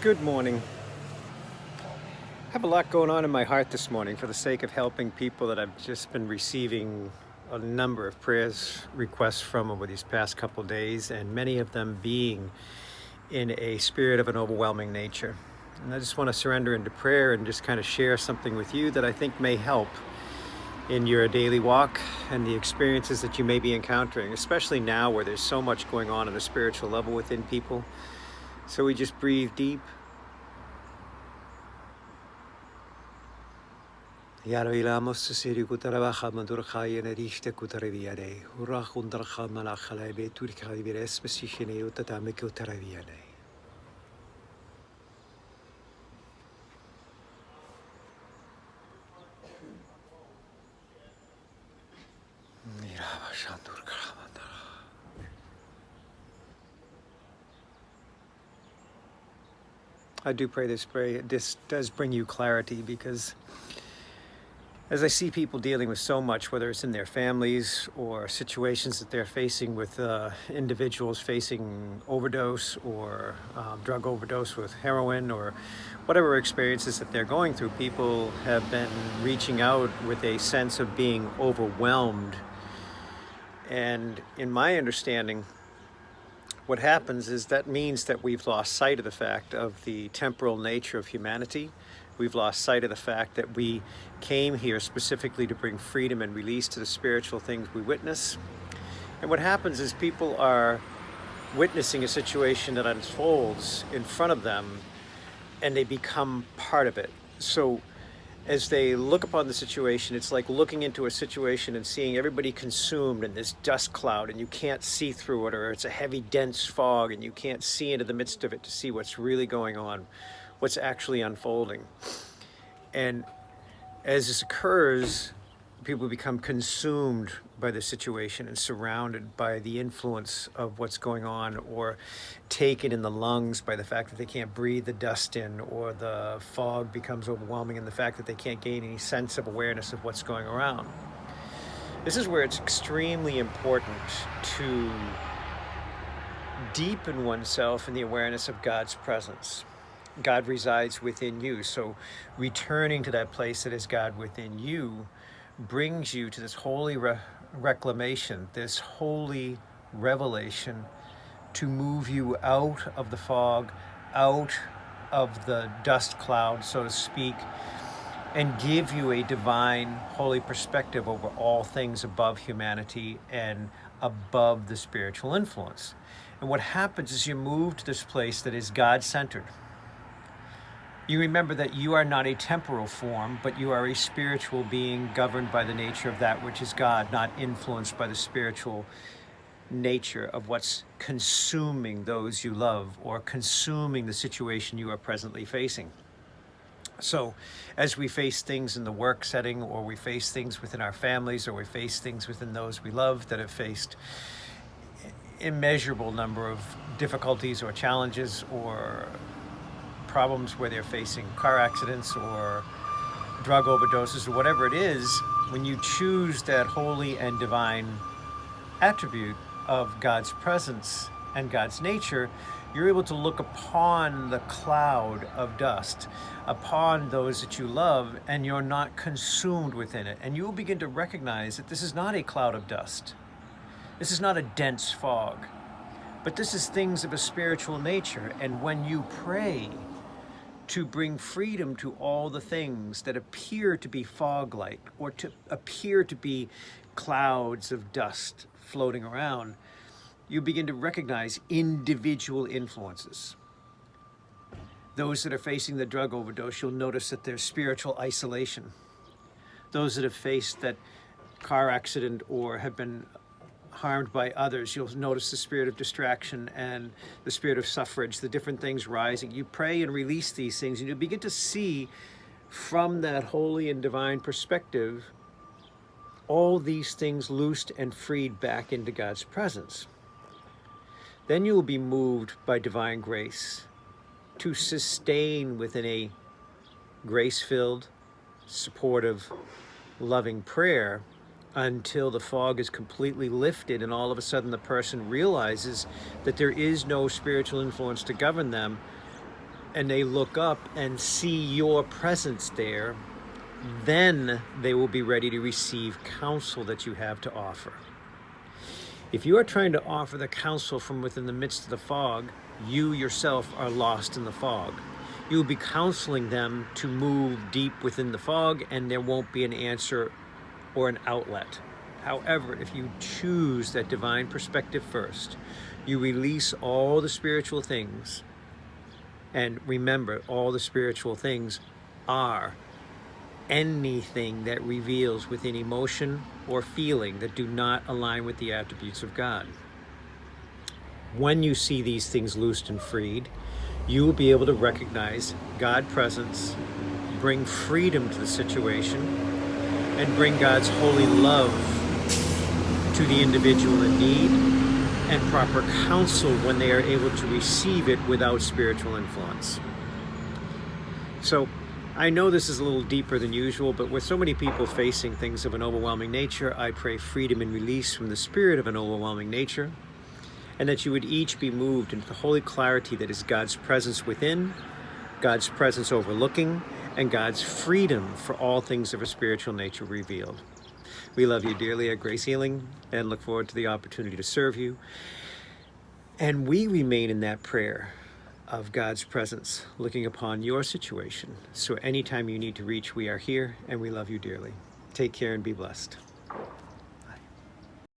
Good morning. I have a lot going on in my heart this morning for the sake of helping people that I've just been receiving a number of prayers requests from over these past couple days, and many of them being in a spirit of an overwhelming nature. And I just want to surrender into prayer and just kind of share something with you that I think may help in your daily walk and the experiences that you may be encountering, especially now where there's so much going on at a spiritual level within people. So we just breathe deep. Yaravilamos siri kutarabaha mandurkhaya nerishte kutaraviade. Urakhundarkha malakhalaibe turkhavires mesishine utatame kutaraviade. I do pray this does bring you clarity, because as I see people dealing with so much, whether it's in their families or situations that they're facing with individuals facing overdose or drug overdose with heroin or whatever experiences that they're going through, people have been reaching out with a sense of being overwhelmed. And in my understanding, what happens is that means that we've lost sight of the fact of the temporal nature of humanity. We've lost sight of the fact that we came here specifically to bring freedom and release to the spiritual things we witness. And what happens is people are witnessing a situation that unfolds in front of them, and they become part of it. So as they look upon the situation, it's like looking into a situation and seeing everybody consumed in this dust cloud, and you can't see through it, or it's a heavy, dense fog, and you can't see into the midst of it to see what's really going on, what's actually unfolding. And as this occurs, people become consumed by the situation and surrounded by the influence of what's going on, or taken in the lungs by the fact that they can't breathe the dust in, or the fog becomes overwhelming and the fact that they can't gain any sense of awareness of what's going around. This is where it's extremely important to deepen oneself in the awareness of God's presence. God resides within you, so returning to that place that is God within you brings you to this holy reclamation, this holy revelation, to move you out of the fog, out of the dust cloud, so to speak, and give you a divine, holy perspective over all things above humanity and above the spiritual influence. And what happens is you move to this place that is God-centered. You remember that you are not a temporal form, but you are a spiritual being governed by the nature of that which is God, not influenced by the spiritual nature of what's consuming those you love or consuming the situation you are presently facing. So as we face things in the work setting, or we face things within our families, or we face things within those we love that have faced immeasurable number of difficulties or challenges or problems where they're facing car accidents or drug overdoses or whatever it is, when you choose that holy and divine attribute of God's presence and God's nature, you're able to look upon the cloud of dust, upon those that you love, and you're not consumed within it. And you will begin to recognize that this is not a cloud of dust. This is not a dense fog, but this is things of a spiritual nature. And when you pray to bring freedom to all the things that appear to be fog-like, or to appear to be clouds of dust floating around, you begin to recognize individual influences. Those that are facing the drug overdose, you'll notice that there's spiritual isolation. Those that have faced that car accident or have been harmed by others, you'll notice the spirit of distraction and the spirit of suffrage, the different things rising. You pray and release these things, and you begin to see from that holy and divine perspective all these things loosed and freed back into God's presence. Then you will be moved by divine grace to sustain within a grace-filled, supportive, loving prayer until the fog is completely lifted, and all of a sudden the person realizes that there is no spiritual influence to govern them, and they look up and see your presence there, then they will be ready to receive counsel that you have to offer. If you are trying to offer the counsel from within the midst of the fog, you yourself are lost in the fog. You will be counseling them to move deep within the fog, and there won't be an answer or an outlet. However, if you choose that divine perspective first, you release all the spiritual things. And remember, all the spiritual things are anything that reveals within emotion or feeling that do not align with the attributes of God. When you see these things loosed and freed, you will be able to recognize God's presence, bring freedom to the situation, and bring God's holy love to the individual in need, and proper counsel when they are able to receive it without spiritual influence. So I know this is a little deeper than usual, but with so many people facing things of an overwhelming nature, I pray freedom and release from the spirit of an overwhelming nature, and that you would each be moved into the holy clarity that is God's presence within, God's presence overlooking, and God's freedom for all things of a spiritual nature revealed. We love you dearly at Grace Healing and look forward to the opportunity to serve you. And we remain in that prayer of God's presence looking upon your situation. So anytime you need to reach, we are here, and we love you dearly. Take care and be blessed.